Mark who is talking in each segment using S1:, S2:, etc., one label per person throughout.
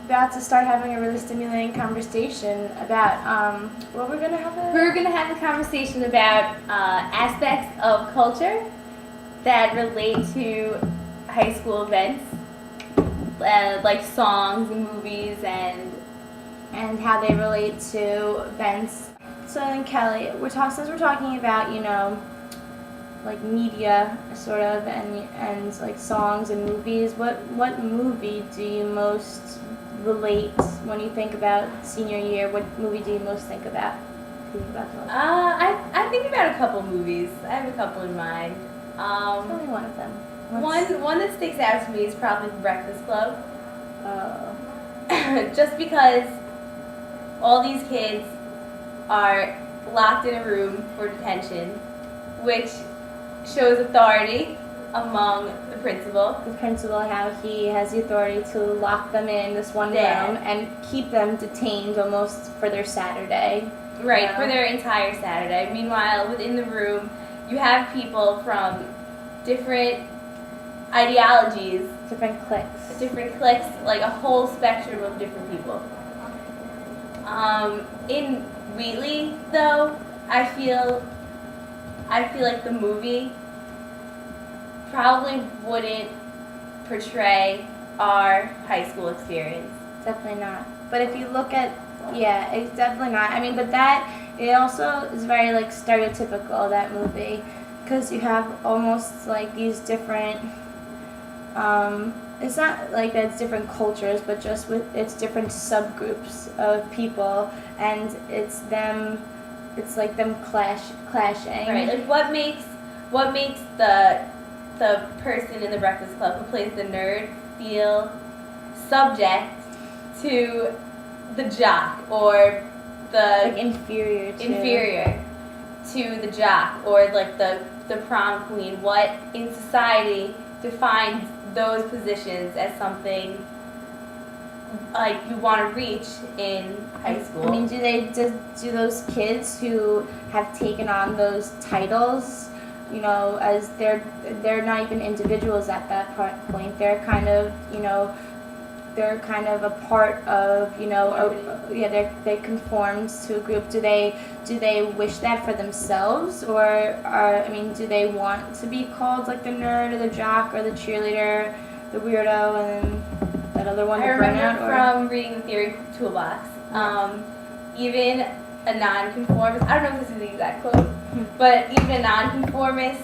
S1: about to start having a really stimulating conversation about what we're gonna have.
S2: We're going to have a conversation about aspects of culture that relate to high school events, like songs and movies
S1: and how they relate to events. So then, Kelly, since we're talking about like media sort of and like songs and movies, what movie do you most relate when you think about senior year? What movie do you most think about?
S2: I think about a couple movies. I have a couple in mind.
S1: Tell me one of them.
S2: One that sticks out to me is probably The Breakfast Club.
S1: Oh.
S2: Just because all these kids are locked in a room for detention, which shows authority among the principal.
S1: The principal, how he has the authority to lock them in this one room and keep them detained almost for their Saturday.
S2: Right, for their entire Saturday. Meanwhile, within the room, you have people from different ideologies.
S1: Different cliques.
S2: Like a whole spectrum of different people. In Wheatley, though, I feel like the movie probably wouldn't portray our high school experience.
S1: Definitely not. But if you look at, it's definitely not. I mean, but it also is very like stereotypical, that movie, because you have almost like these different, it's not like that it's different cultures, but just it's different subgroups of people, and it's like them clashing.
S2: Right, like what makes the person in the Breakfast Club who plays the nerd feel subject to the jock, or the
S1: like inferior
S2: to the jock, or like the prom queen. What in society defines those positions as something like you want to reach in high school?
S1: I mean, do those kids who have taken on those titles, as they're not even individuals at that point. They're kind of, they're kind of a part of, they conformed to a group. Do they wish that for themselves, or do they want to be called like the nerd or the jock or the cheerleader, the weirdo, and then that other one?
S2: I remember from reading the Theory Toolbox, even a nonconformist, I don't know if this is the exact quote, but even a nonconformist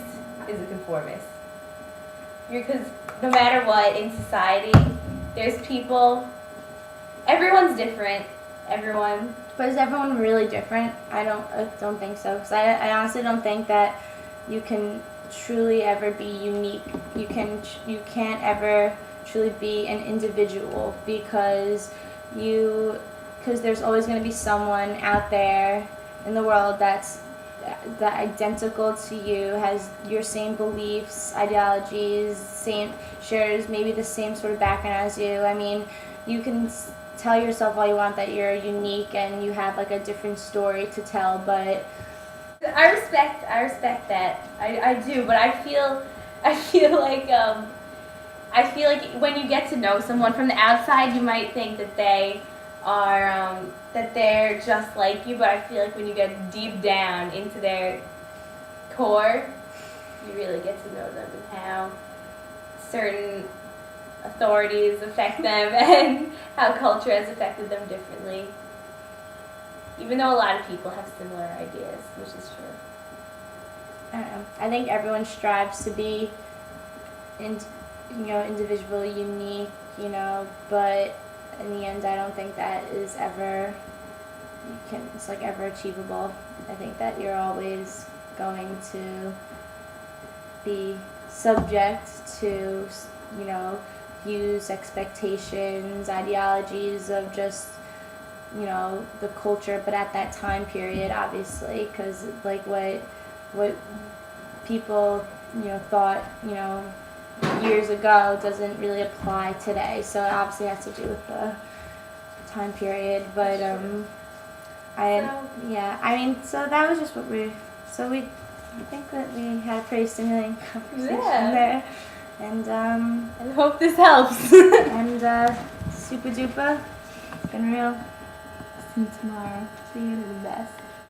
S2: is a conformist. Because no matter what in society, there's people, everyone's different,
S1: But is everyone really different? I don't think so, because I honestly don't think that you can truly ever be unique. You can't ever truly be an individual, because there's always going to be someone out there in the world that's identical to you, has your same beliefs, ideologies, shares maybe the same sort of background as you. I mean, you can tell yourself all you want that you're unique and you have like a different story to tell, but
S2: I respect that. I do, but I feel like when you get to know someone from the outside, you might think that they are that they're just like you, but I feel like when you get deep down into their core, you really get to know them and how certain authorities affect them and how culture has affected them differently. Even though a lot of people have similar ideas, which is true.
S1: I don't know. I think everyone strives to be, individually unique, but in the end, I don't think that is ever ever achievable. I think that you're always going to be subject to, views, expectations, ideologies of just, the culture, but at that time period, obviously, because like what people, thought, years ago doesn't really apply today. So it obviously has to do with the time period. But so that was just what I think that we had a pretty stimulating conversation there. And
S2: I hope this helps.
S1: and Super dupa. It's been real.
S2: See you tomorrow. See you to the best.